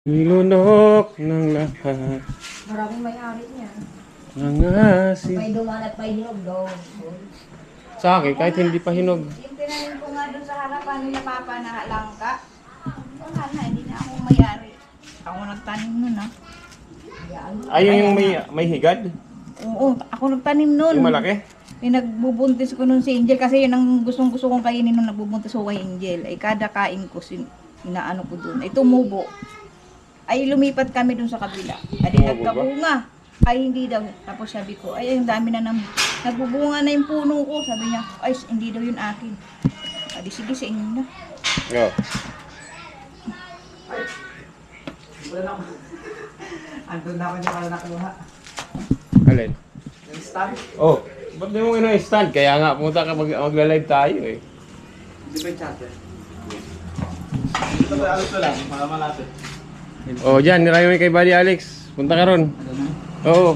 Nilunok ng lahat Maraming may-ari niya. ng asin. May duman at may hinog daw. Sa akin, kahit hindi pa hinog. Yung tinanim ko nga doon sa harapan nila Papa na langka. Wala na, hindi na ako may-ari. Ako nagtanim nun Ayun yung may higad? Oo, ako nagtanim nun. Yung malaki? Nagbubuntis ko nun si Angel kasi yun ang gustong-gusto kong kainin nung nagbubuntis ko kay Angel. Ay kada kain ko, inaano ko dun. Ay tumubo. Ay lumipat kami dun sa kabila. Ay nagkabunga. Ay hindi daw. Tapos sabi ko, ay ang dami na nagbubunga na yung puno ko. Sabi niya, ay hindi daw yun akin. Ay sige sa inyo na. Yo. Wala na ako. Andun na ako niya pala nakuha. Alin? Yung stand. Oh, ba't di mo stand? Kaya nga, punta ka magla-live tayo eh. Hindi ba yung charger? Ito ba alas lang, malapit. Oh, dyan, nirayo mo kay Buddy Alex. Punta ka ron. Oo.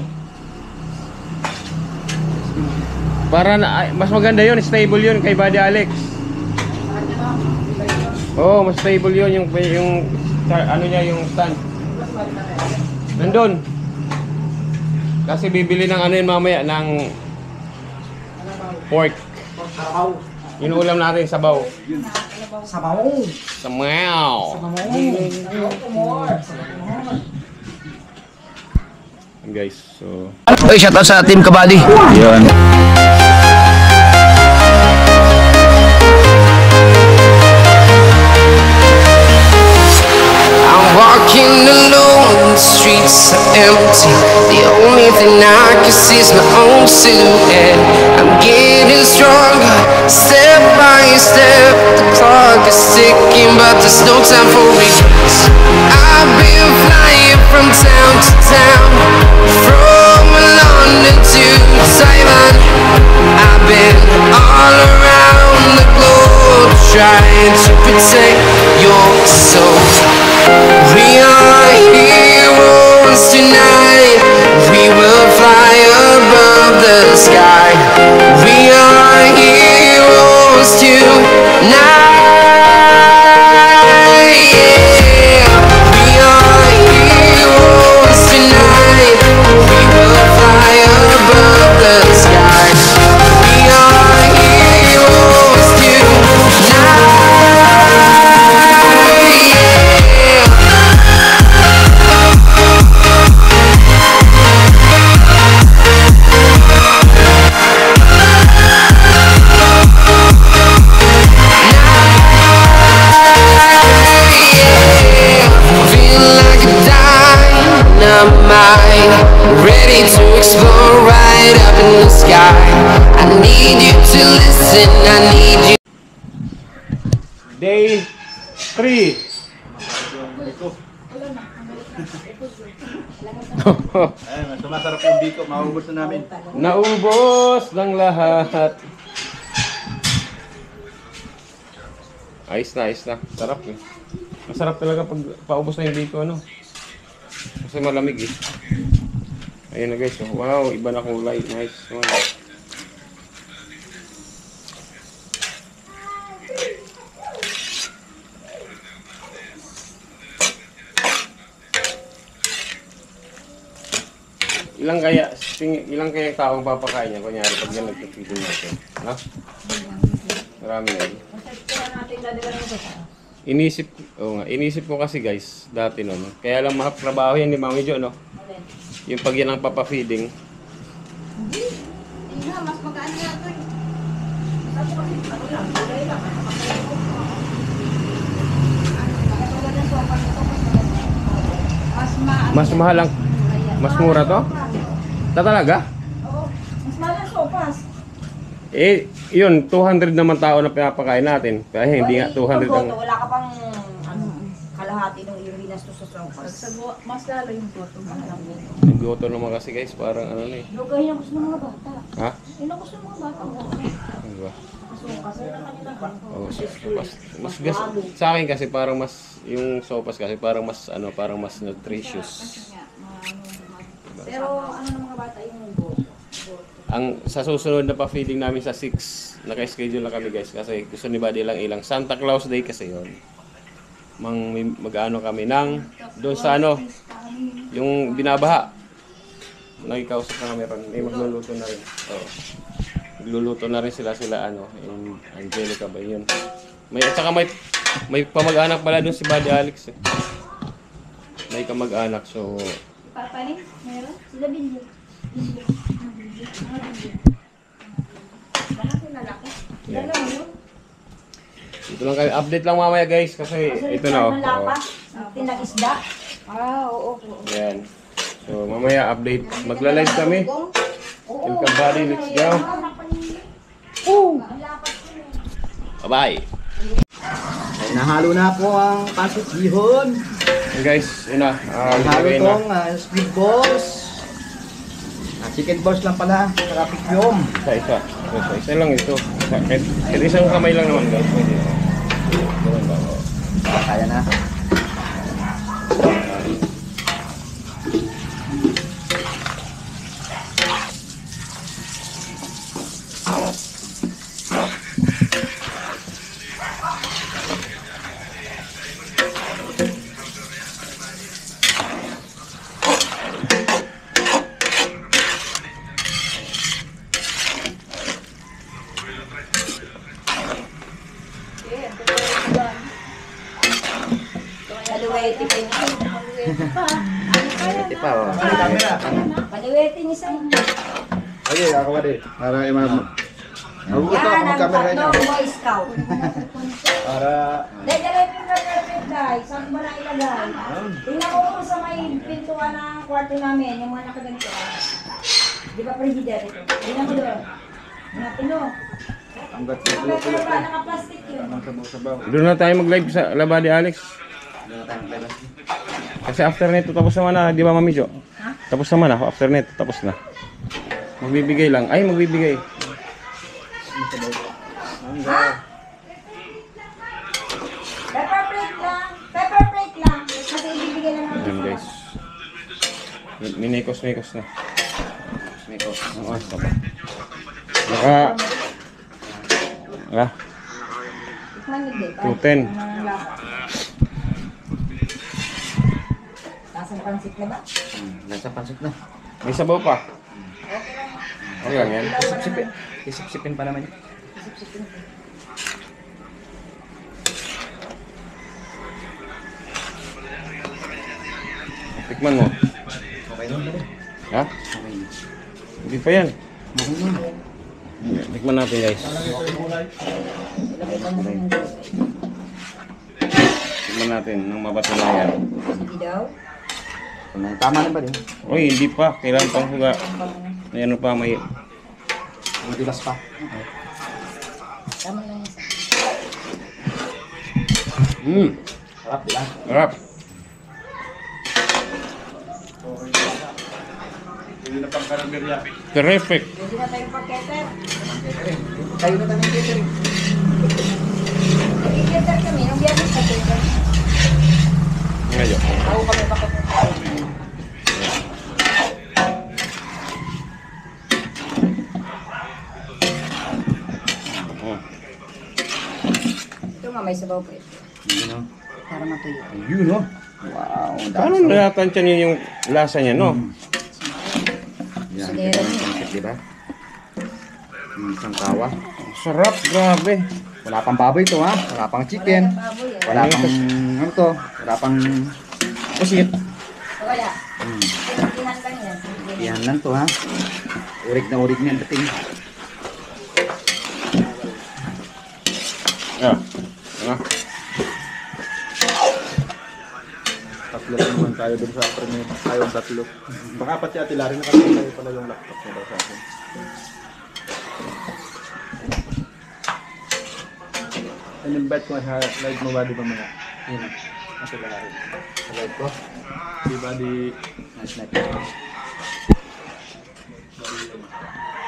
Para na, mas maganda yun, stable yun kay Buddy Alex. Oo, mas stable yun yung ano niya, yung stand. Nandun. Kasi bibili ng ano yun mamaya, ng pork. Sabaw. Yung ulam natin, sabaw. Sabaw. Sabaw. Guys, so Oy, shout out sa Team Kabady. Yun. I'm walking alone, the streets are empty. The only thing I can see is my own silhouette. I'm getting stronger, step by step. The clock is ticking, but there's no time for regrets. I've been flying from town to town, from London to Taiwan. I've been all around the globe, trying to protect your soul. We are heroes tonight. We will fly above the sky. We are heroes tonight. Yeah. We are heroes tonight. We will fly above the sky. We are heroes tonight. Ready to explore right up in the sky. I need you to listen, I need you. Day 3. Ayun, sumasarap yung biko. Maubos na namin. Naubos ng lahat. Ayos na. Sarap eh. Masarap talaga pag paubos na yung biko, ano? Kasi malamig eh. Ayun na guys, oh. Wow, iba na kulay. Nice. Wow. Ilang kaya taong papakain niya, kunyari pag yan nagpipidin natin. No? Marami na yun. Inisip ko kasi guys, dati nun. Kaya lang mahap trabaho yan ni Mami Jo, no? Yung pag yan ang papafeeding. Hindi na, mas magaan nga ito eh. Sabi ko kasi, ano lang, kulay lang. Mas mahal lang. Mas mura to? Talaga? Oo, mas mahal ang sopas. Eh, yun, 200 naman tao na pinapakain natin. Kaya hindi nga 200 ang... Wala ka pang kalahati ng ginastos sa sopas. Mas lalo yung goto. Yung goto naman kasi guys, parang ano na eh. Lugay yung gusto ng mga bata. Ha? Yun ang gusto ng mga bata. Ano ba? Sopas na kanila. Oh, mas sa akin kasi parang mas yung sopas kasi parang mas nutritious. Pero ano ng mga bata yung goto? Ang sa susunod na pa-feeding namin sa 6, naka-schedule na kami guys kasi gusto ni Buddy lang ilang Santa Claus Day kasi yon. mag-ano kami ng doon sa ano, yung binabaha. Nagkausap na kami ron. May magluluto na rin. Oo. Magluluto na rin sila ano, yung Angelica ba yun. At saka may pamag-anak pala doon si Buddy Alex eh. May kamag-anak, so Papanin? Meron? Sila Binyo. Bakit yung lalaki? Yeah. Dalawa yun. ito lang kayo. Update lang mamaya guys kasi ito na oh. Tinag-isda. Oo. Yan. So mamaya update. Magla-live kami. Team Kabady, let's go. Bye-bye. Nahalo na po ang pasit bihon. And guys, yun na. Nahalo Ilagay na. tong squid balls. Chicken balls lang pala. Traffic yung. Isa. Isa lang ito. Kahit isang kamay lang naman guys. Pwede. Ganun ba? Oh. Kaya na. Paliwete pa yun. Ito pa oh. Camera. Paliwete niya sa inyo. Okay, ako ba din. Para imam. Magugusto ako Yan, ang mag-camera niyo. tatlong Boy Scout. Para Dahil yung perfect guys, saan mo na ilagay? Tingnan ko kung sa may pintuan ng kwarto namin, yung mga nakaganito. Di ba frigidaire ito? Tingnan mo doon. Hanapin mo. hanggat sa Pero ba, naka-plastic yun. sabaw-sabaw. Doon na tayo mag-live sa Labadi Alex. Kasi after nito tapos naman na, di ba Mami Jo? Tapos naman ako, after nito tapos na. Magbibigay lang. Ay, magbibigay. Ha? Pepper plate lang. Pepper plate lang. Kasi ibibigay lang namin. Ayan guys. Minikos na. Minikos. Oo, stop. Tikman yun, di ba? 210. Nasang pansit na ba? Nasa pansik na. May sabaw pa. Okay lang yan. Isip-sipin. Isip-sipin pa naman. Tikman mo. Okay na. Ha? Hindi pa yan. Tikman natin guys. Tikman natin ng mapatunayan. Sige daw. Tama na ba din? Uy, hindi pa. Kailangan pang huga. May ano pa, may... Matigas pa. Tama lang yan. Sarap lang. Harap. Terrific. Pwede na tayong pag-keter. Kayo na tayo catering. Nag-keter kami. Nung biyernes na keter. Ngayon. Ako kami bakit. Oh. Ito nga may sabaw po ito. Yun o. Para matuyo. Yun o. Wow. Paano nalatansya niyo yung lasa niya, no? Yan. Sinera niya. Pansik, diba? Isang tawa. Sarap, grabe. Wala pang baboy to ha. Wala pang chicken. Baboy yan. Wala pang ano to. Wala pang pusit. Wala. Sintihan lang yan. Yan lang to ha. Urig na urig niyan dating. Ah. Ano? Tatlo naman tayo dun sa premiere. Tayong tatlo. Baka pati Ate Larry nakatulay pala yung laptop niya daw sa akin. In-invite ko sa live mo ba di ba mga? Yun. Ate Larry. Sa live ko. Di ba di... Nice night.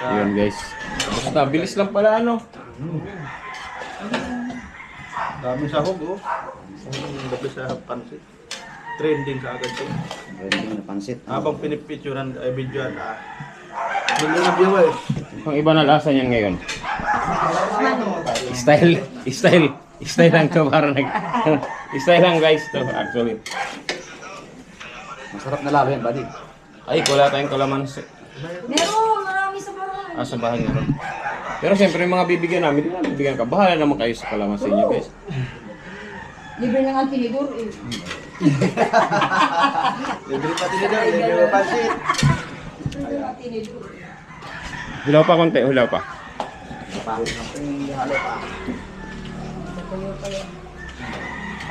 Yun guys. Basta bilis lang pala ano. Daming sahog oh. Gabi sa pansit. Trending ka agad to. Trending na pansit. Habang pinipicturean ay videoan million na view eh. Ang iba na lasa niyan ngayon. Style lang to para Isa lang guys to actually. Masarap na lalo yan, buddy. Ay, wala tayong kalamansi. Meron, marami sa bahay. Ah, sa bahay meron. Pero siyempre yung mga bibigyan namin, di na bibigyan ka. Bahala naman kayo sa kalamansi niyo guys. Libre na nga ang tinidor eh. Libre pa tinidor, libre pa pansit. Libre na ang tinidor. Hulaw pa konti, hulaw pa.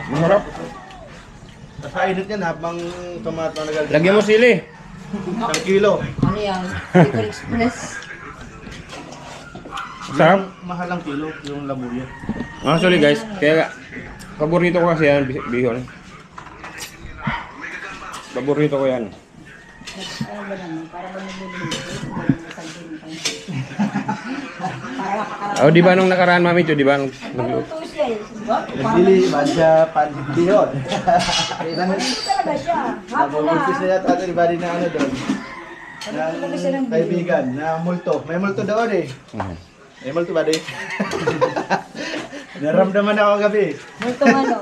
Masarap. Kasainit yan habang tomato na nagal. Lagyan mo sili. 1 kilo. Ano yan? Liquor Express. Masarap. Mahalang kilo yung labuyo. Actually guys, kaya paborito ko kasi yan, bihon. Paborito ko yan. Ano ba naman? Para ba nagluluto? Oh, di ba nung nakaraan mami di ba nung nagluto? Luto siya eh. Diba? Nagdili, badya, panbihon. Hindi talaga siya. Hapon na. Nag-umpis na yata ni buddy na ano doon. Talaga siya ng Kaibigan, na multo. May multo doon eh. May multo buddy. Naramdaman ako gabi. Multo ano?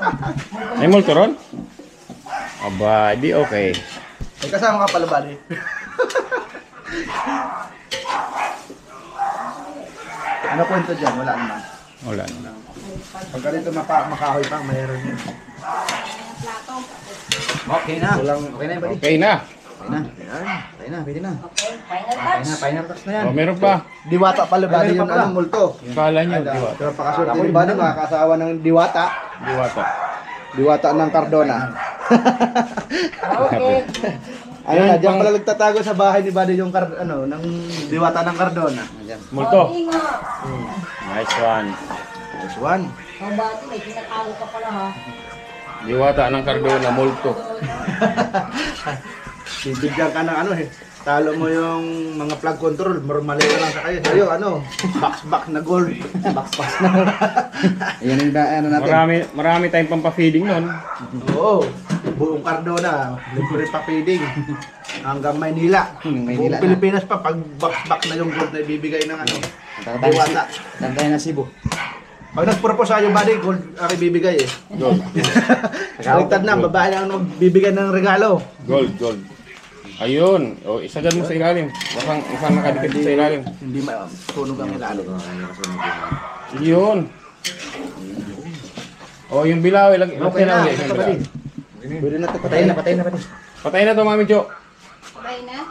May multo ron? Aba, di okay. May kasama ka pala buddy. Ano kwento dyan? Wala naman. Wala na. Pag ganito makahoy pa, mayroon yun. Okay na. Okay na yun, buddy. Okay na. Okay na. Okay na, pwede na. Okay, final touch. Final touch na yan. Oh, meron pa. Diwata pala, buddy, yung ano, multo. Kala nyo, di ba? Pero pakaswerte ni buddy, makakasawa ng diwata. Diwata. Diwata ng Cardona. Okay. Ayun na, diyan pala nagtatago sa bahay ni buddy yung ng diwata ng Cardona. Ayan. Multo. Sabi nga. Nice one. This one. Ang bati, may tinatago ka pala ha. Diwata ng Cardona, multo. Bibigyan ka ng talo mo yung mga plug control, normally ka lang sa kayo. Sa'yo, box na gold. box na. Ayan yung natin. Marami tayong pampafeeding nun. Oo, buong Cardona, libre pa feeding. Hanggang Maynila. Buong Pilipinas pa, pag box na yung gold na ibibigay ng diwata. Tantay na Cebu. Pag nag-propose sa'yo, buddy, gold ang ibibigay eh. Gold. Kaligtad na, babae lang ang magbibigay ng regalo. Gold. Ayun. O, isagad mo sa ilalim. Mukhang nakadikit sa ilalim. Hindi tunog ang ilalim. Yun. O, yung bilaw. Okay na, ito buddy. Pwede na ito, patay na buddy. Patay na to, Mami Jo. Sabay na?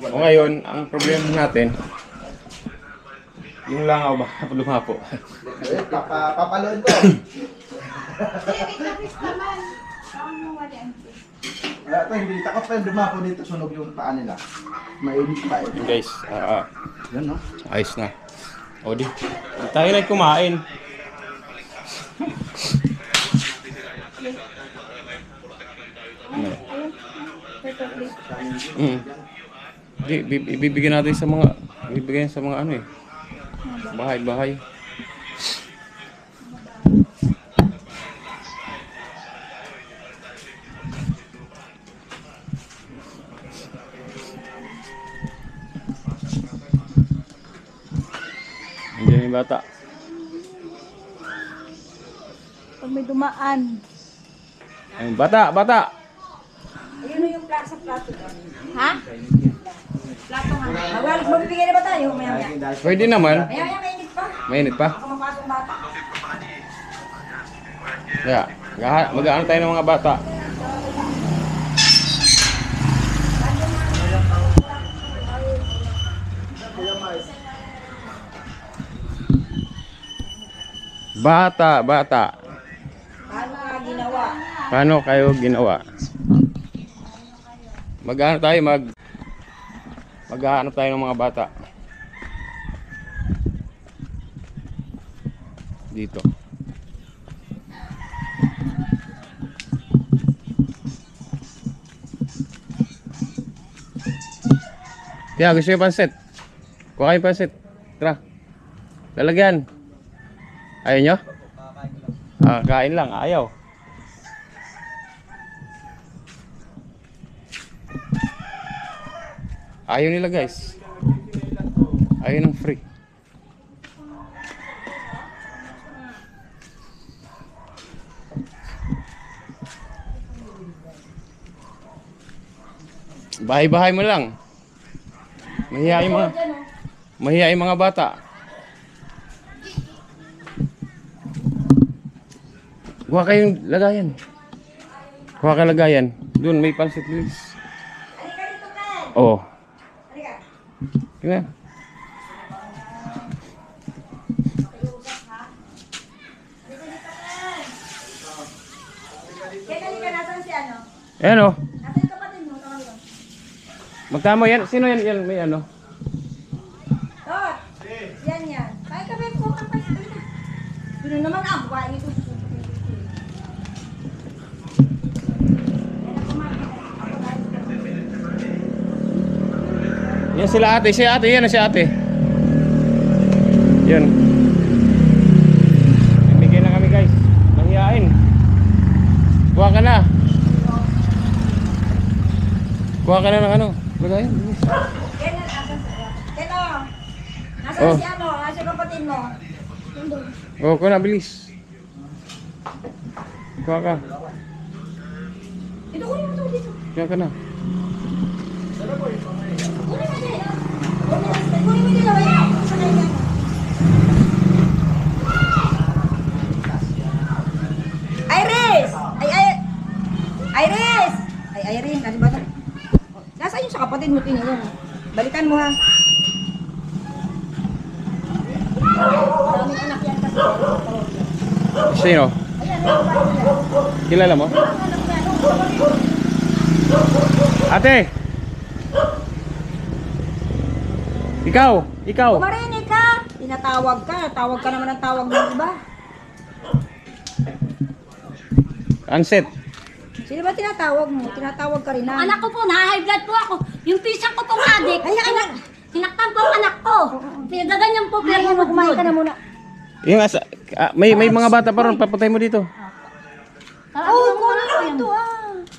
O ngayon, ang problema natin, yung langaw ba? Lumapo. Papalood ko. Ito, hindi takot pa yung dumapo dito, sunog yung paa nila. Mainit pa eh. Guys, Yan no? ayos na. O di, tayo na kumain. Di, ibibigyan natin sa mga, ibibigyan sa mga bahay. Andiyan yung bata. Pag may dumaan. Ayun, bata! Ayun yung sa plato. Ha? Plato nga. Magbibigay na ba tayo? Maya-maya. Pwede naman. Maya-maya, mainit pa. Mainit pa. Baka mapasok bata. Kaya, mag-aano tayo ng mga bata. Bata. Paano nga ginawa? Paano kayo ginawa? Mag-aano tayo, mag-aano tayo ng mga bata. Dito. Kaya gusto yung pansit. Kuha kayo pansit. Tara. Lalagyan. Ayaw nyo? Kain lang. Ayaw. Ayaw nila guys. Ayaw ng free. Bahay-bahay mo lang. Mahihain mga bata. Kuha kayong lagayan. Kuha ka lagayan. Doon may pansit please. Oo. Kaya. Ayan o. Magtamo yan. Sino yan? Yan may ano. Tot! Yan yan. Kaya kami po ang pagkakas. Sino naman ang buhay ito? Yan sila ate. Si ate. Yan si ate. Yan. Bibigay na kami guys. Mahihain. Kuha ka na. Kuha ka na ng ano. Lagayan. Kailan asan sa Keno? Nasaan Oh. si ano? Nasa kapatid mo? Nandun. Oh, kuha na bilis. Kuha ka. Dito kunin mo ito dito. Kuha ka na. Kunin mo dito. Kunin mo dito. Ayan. Sa kanya. Iris! Iris! Ay, Irene. Ano ba ito? Nasaan yung sa kapatid mo? Tingnan mo. Balikan mo ha. Maraming anak yan kasi. Sino? Kilala mo? Ate! Ikaw! Marinig ka! Tinatawag ka. Tawag ka naman ng tawag ng iba. Anset. Sino ba tinatawag mo? Tinatawag ka rin na. Anak ko po, na-high blood po ako. Yung pisang ko pong adik, sinaktan po ang anak ko. Pinagaganyan po, pero Ay, kumain ka na muna. Yung may mga bata pa ron, papatay mo dito. Oh, kunin mo ito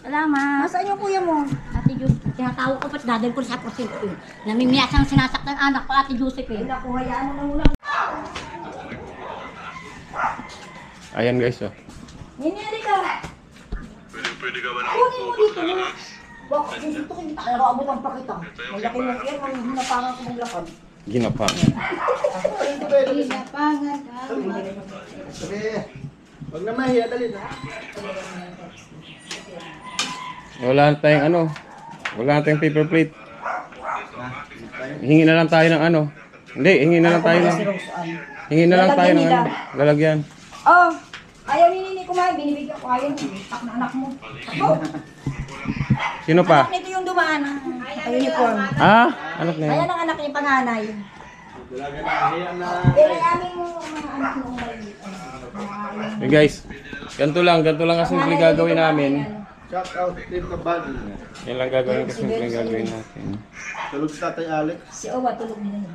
Salamat. Nasaan yung kuya mo? Ate Josephine, tinatawag ko pa, dadal ko sa prosinto. Namimiyak siyang sinasaktan anak ko, Ate Josephine. Naku, hayaan mo na muna. Ayan guys, oh. Nini, ka. Pwede ka ba na? Kunin mo dito. Bakit dito kita? Nakakabot ang pakita. Malaki na yan, ang hinapangan ko ng lakad. Ginapa. Pinapangan ka. Sige. Huwag na mahiya, dali na. Wala na tayong ano. Wala na tayong paper plate. Hingi na lang tayo ng ano. Hindi, hingi na lang tayo ng... Hingi na lang tayo ng ano. Lalagyan. Oh, ayaw ni Nini kumain. Binibigyan ko. Ayaw ni tak na anak mo. Ako. Sino pa? Anak nito yung dumaan. Uniform. Ah, anak na yun. Ayan ang anak niya panganay. Talaga na, hiya na. Pero aming mga anak mo maliit. Hey guys, ganito lang kasi simple gagawin namin. Shout out Team Kabali. Yan lang gagawin kasi simple gagawin natin. Tulog si Tatay Alex. Si Owa tulog nila yun.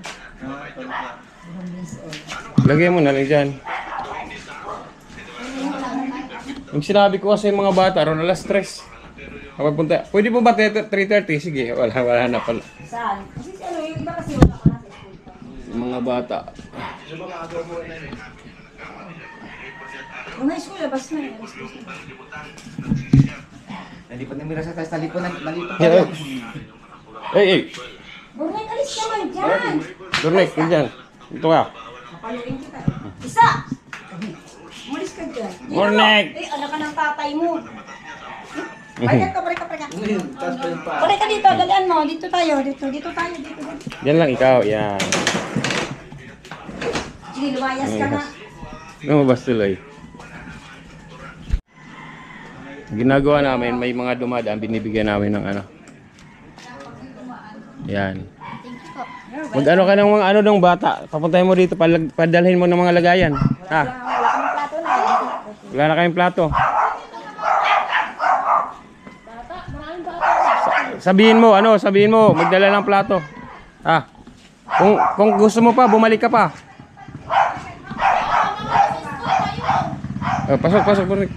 Lagyan mo na lang dyan. Yung sinabi ko kasi mga bata, ron alas 3. Kapag punta, pwede po ba 3:30? Sige, wala na pala. Saan? Kasi si ano, yung iba kasi wala ka na sa school pa. Yung mga bata. Yung high school, labas na eh. Nalipat na mira sa tayo, nalipat Hey! Burnek, alis ka man dyan! Dornek, yun dyan. Ito ka. Napaluin kita. Isa! Umalis ka dyan. Burnek! Eh, anak ka ng tatay mo. Parikat ka. Tapos pa yung pa. Pare ka dito, dalian mo. Dito tayo. Dito. Yan lang ikaw, yan. Sige, lumayas ka na. Lumabas tuloy. Ginagawa namin, may mga dumadaan, binibigyan namin ng ano. Yan. Mag-ano ka ng mga ano ng bata. Papuntahin mo dito, padalhin mo ng mga lagayan. Ha? Wala kang plato na. Wala na kayong plato. Sabihin mo, magdala ng plato. Ha? Kung gusto mo pa, bumalik ka pa. Pasok, Burnik.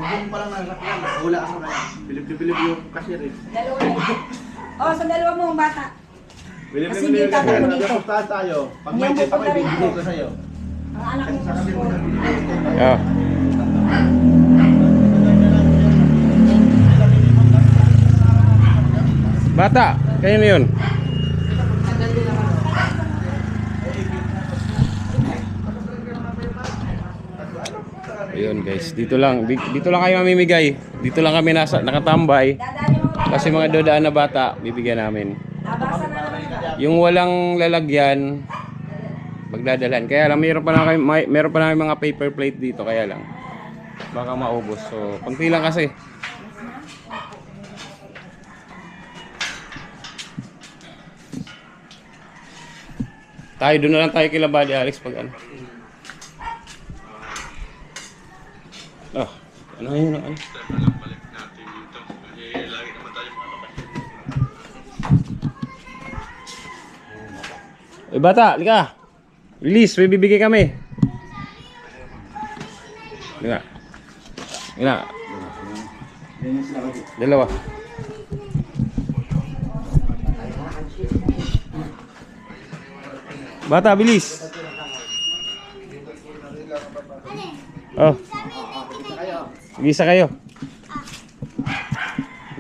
Kung pa lang nasakyan, wala ka na yan. Bilib-bilib yung cashier eh. Dalawa na. Oh, sa dalawa mong bata. Kasi Bilib-bilib hindi yung tayo cashier. dito. Nagkapustahan tayo. Pag may Yung tip ako, pupunta rin ibibigay ako. ko sa'yo. Ang anak Kasi mo sa sa kanila school. nabibigay ko. Ah. Bata, kayo na yun. Ayun guys, dito lang kayo mamimigay. Dito lang kami nakatambay. Kasi mga dodaan na bata, bibigyan namin. Nabasa na naman ba? Yung walang lalagyan, magdadalhan. Kaya lang meron pa lang mga paper plate dito, kaya lang baka maubos. So, konti lang kasi. Tayo doon na lang tayo kila Buddy Alex pag ano. Ano yun? Ano? Bata, lika. Release, may bibigay kami. Lika. Lika. Dalawa. Bata, bilis. Oh. Gisa kayo.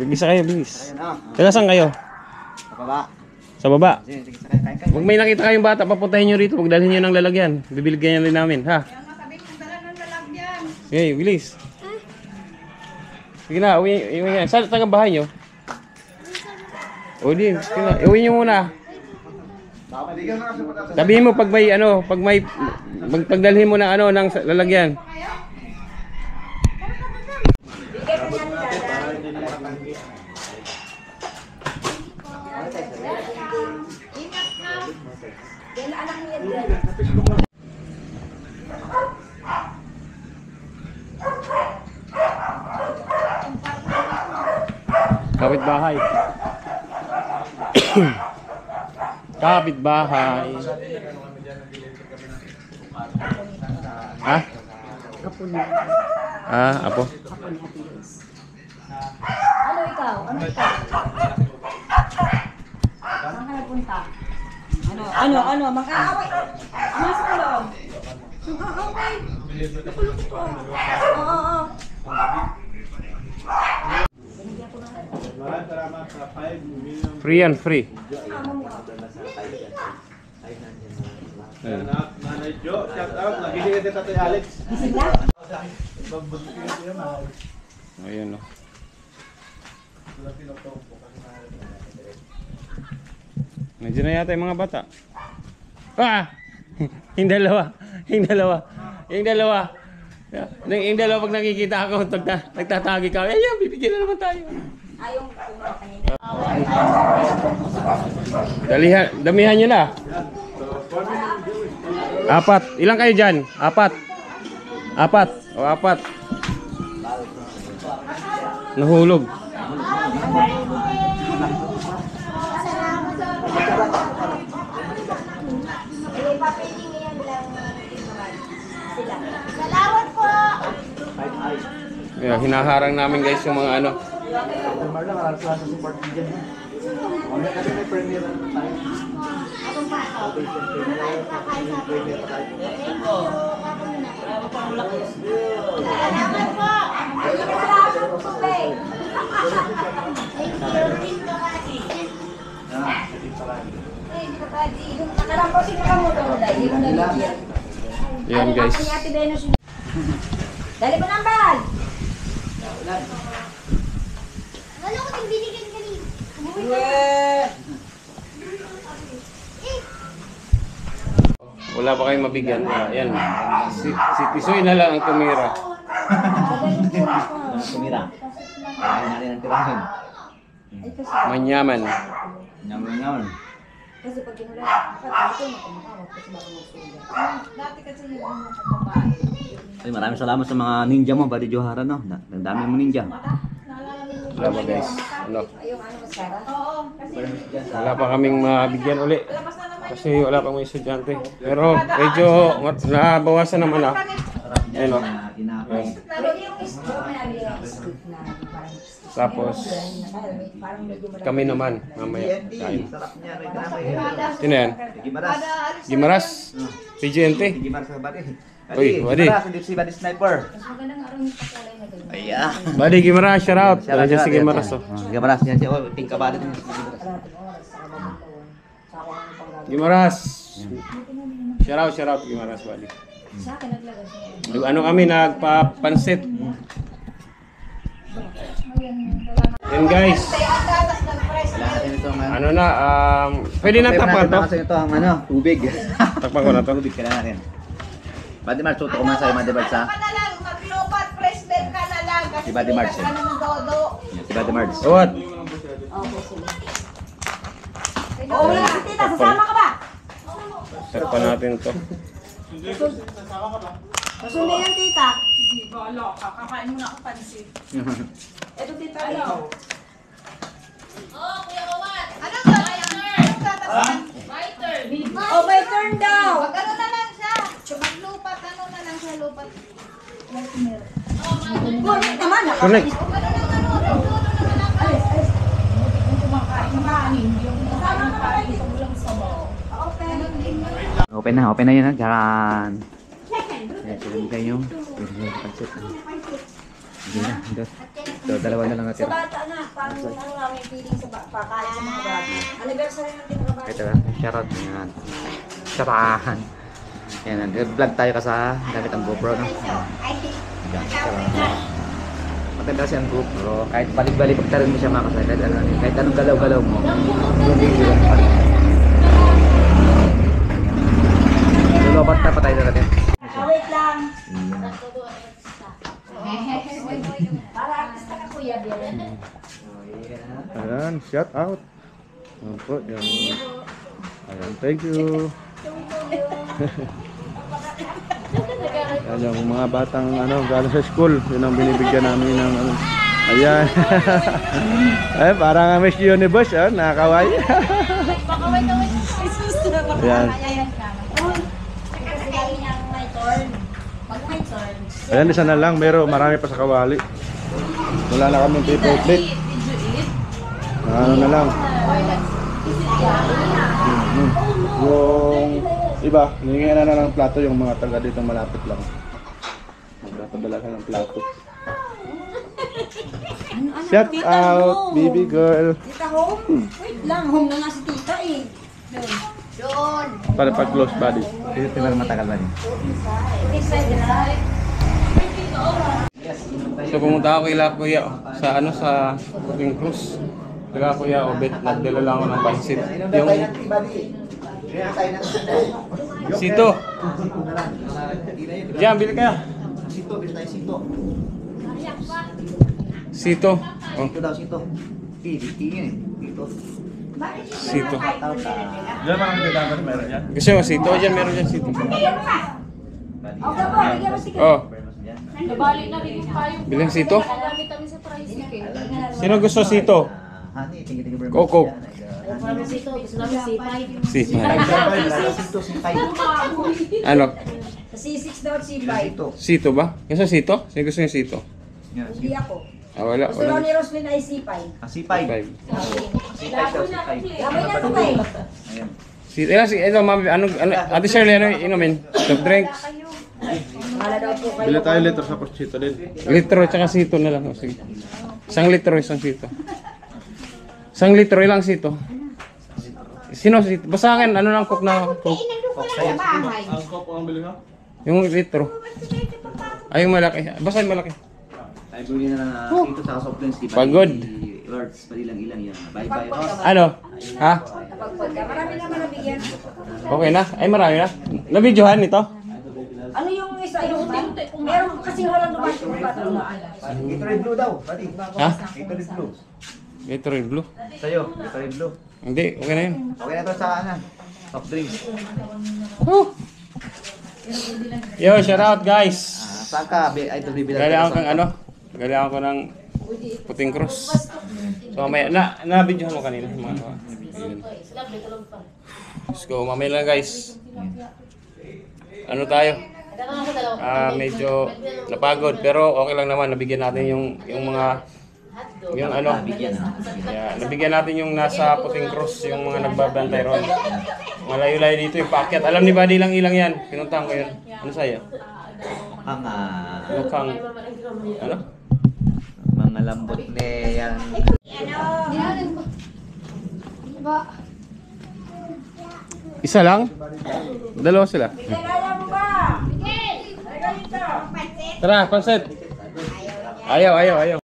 Gisa kayo, bilis. Taga saan kayo? Sa baba. Sa baba. Sige, sige, kain. Pag may nakita kayong bata, papuntahin nyo rito. Pagdalhin nyo ng lalagyan. Bibiligyan rin namin, ha? Sige, bilis. Sige na, uwi yan. Saan tagang bahay nyo? O di, sige na. Uwi nyo muna. Sabihin mo pag may pagdalhin mo ng ng lalagyan. Kapitbahay. Kapitbahay. Ha? Apo na. Apo. Ano ikaw? Saan ka nagpunta? Ano? Mag-aaway. Masok ka loob. Mag-aaway. Oo. Free yan, free. Nanay Jo, shout out. Nagiligay din Tatay Alex. Gising na? Ayun, no. Nandiyan na yata yung mga bata. Yung dalawa. Yung dalawa pag nakikita ako, nagtatagi ka. Ayan, bibigyan na naman tayo. Ayong kanina. Damihan nyo na. 4. Ilang kayo dyan? 4. 4. O 4. Nahulog. Yeah, hinaharang namin guys yung mga ano. Marla, maraming klase support dyan. Mamaya kasi may premiere tayo. Salamat po! Yan guys. Dali mo ng bag! Wala ko din binigyan kanina. Wala pa kayong mabigyan. Yan. Si Tisoy na lang ang tumira. Tumira. Kaya natin ang tirahin. Manyaman. Nyaman. Kasi pag kinulan, ito makamakawa kasi baka magsulat. Dati kasi yung mga babae. Ay, maraming salamat sa mga ninja mo, Buddy Johara, no? Ang dami mo ninja. Wala pa guys. Ano? Yung ano mascara? Oo. Wala pa kaming mabigyan uli. Kasi wala pang may estudyante. Pero medyo nabawasan naman ah. Ayun o. Pero yung istro, may nabili Tapos, kami naman, mamaya. Kain. Sarap niya. May drama. Sino yan? Gimaras. Gimaras? PGNT? Gimaras sa bati. Uy, Buddy. Gimaras, hindi si Buddy Sniper. Ayan. Buddy, Gimaras, shout out. Wala dyan si Gimaras. Oh. Gimaras niya siya. Oh, pink kabado din. Gimaras. Shout out, Gimaras, Buddy. Ano kami, nagpapansit. Yan guys. Ano na, pwede na takpan to? Kasi ito ang ano, tubig. Takpan ko na to. Tubig kailangan natin. Buddy March, tuto ko man sa'yo, Buddy March, ha? Maglupat, president ka na lang. Kasi Si Buddy March, ka na ng dodo. Yan, si Buddy March. What? Oo, si tita, sasama ka ba? Takpan natin to. Susunod yan, tita. Ito tita, ano? Oh, my turn daw. Pag ano na lang siya. Maglupat, ano na lang siya, lupat. Correct naman. Connect. Open na yun, ha? Diyan. Ayan, sulam kayo. Pwede nyo pansit. Hindi na, ito. So, dalawa na lang Sa natira. bata nga, paano may feeling sa pakain sa mga bata. Anniversary ng mga bata. Ito lang, shoutout. Ayan. Shoutout. Ayan, nag-vlog tayo kasi gamit ang GoPro, no? Ayan, shoutout. Maganda kasi ang GoPro. Kahit balik-balik pagtarin mo siya makasay. Kahit anong galaw-galaw mo. Yung video lang pa. Lulubat na pa tayo natin. Wait lang. Para artista ka kuya, Biel. Ayan, shout out. Ayan po, yan. Ayan, thank you. Ayan, yung mga batang galing sa school, yun ang binibigyan namin ng ano. Ayan. Ay, parang Miss Universe, nakakaway. Ayan. Ayan, isa na lang, marami pa sa kawali. Wala na kami paper plate. Ano na lang. Yung iba, hihingi na ng plato yung mga taga dito malapit lang. Magpapadala ka ng plato. Shout out, baby girl. Tita home? Wait lang, home na nga si tita eh. Para pag-close body. Ito na matagal ba niya? So pumunta ako kay Kuya sa Puting Cruz. Kaya Kuya Obet, nagdala lang ako ng pansit. Yung sito. Diyan, bili kaya. Sito, bili tayo sito. Sito. Oh, Sito daw, sito. Tingin eh. Dito. sito. Diyan mga nagdadama rin, meron yan. Gusto mo sito? Diyan, meron dyan sito. Okay po, bigyan mo si Oh. Bilang sito? Sino gusto sito? Honey, thank you very much. Coco. Sito, gusto namin sipay. Sipay. Sito, sipay. Ano? Sa C6 daw at C5. Sito. Sito ba? Gusto sito? Sino gusto yung sito? Yan, Hindi ako. Ah, wala. Gusto raw Wala. ni Roslyn ay C5. Sipay. Five. Sipay daw, sipay. Lamay na ito kayo. Ayan. Ito, mami, Ate Shirley, ano inumin? Soft drinks? Mahala daw po kayo. Bili tayo litro sa Chito din. Litro, tsaka sito na lang. O, sige. 1 litro, 1 sito. 1 litro, ilang sito? Sino sito? Basta akin, ano lang cook na cook? Ang kopo ang bili ha? Yung litro. Ay, yung malaki. Basta yung malaki. Ay, buli na lang sito sa soft drinks. Di ba? Pagod. Lords, palilang-ilang yan. Bye-bye. Oh. Ano? Ha? Pagpag ka. Marami naman nabigyan. Okay na? Ay, marami na. Nabidyohan ito? Ano yung isa? Yung meron kasi walang dumating yung patulungan. Gatorade Blue daw, buddy. Ha? Gatorade Blue. Gatorade Blue? Sa'yo, Gatorade Blue. Hindi, okay na yun. Okay na to sa soft drinks. Woo! Yo, shout out guys! Saan ka? Ay, ito bibilang. Galing ako ng galing ako ng Puting Cruz. So mamaya, na-videohan mo kanina. Mga let's go, mamaya lang guys. Ano tayo? Medyo napagod pero okay lang naman. Nabigyan natin yung mga Yung ano, Bigyan na. yeah, nabigyan natin yung nasa puting cross, yung mga nagbabantay ron. Malayo-layo dito yung paakyat. Alam ni Buddy lang ilang yan. Pinuntahan ko yun. Ano sa'yo? Ang Mukhang, ano? mga lambot na yan. Isa lang? Dalawa sila. Tara, pansit. Ayaw.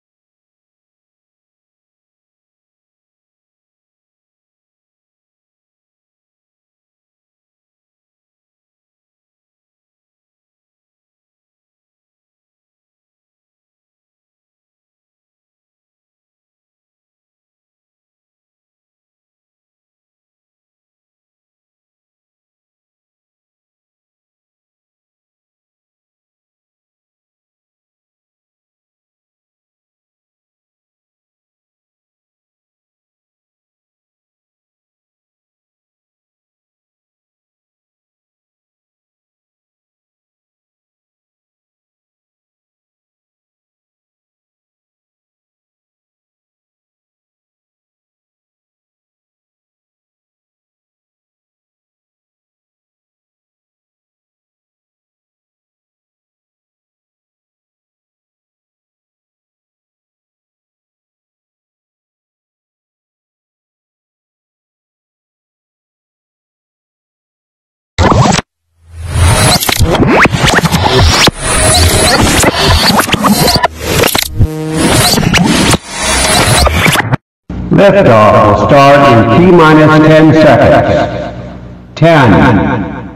Liftoff will start in T-minus 10 seconds. 10,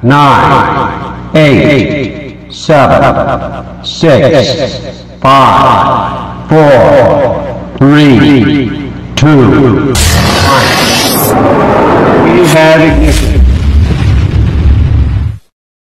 9, 8, 7, 6, 5, 4, 3, 2, 1. We have ignition.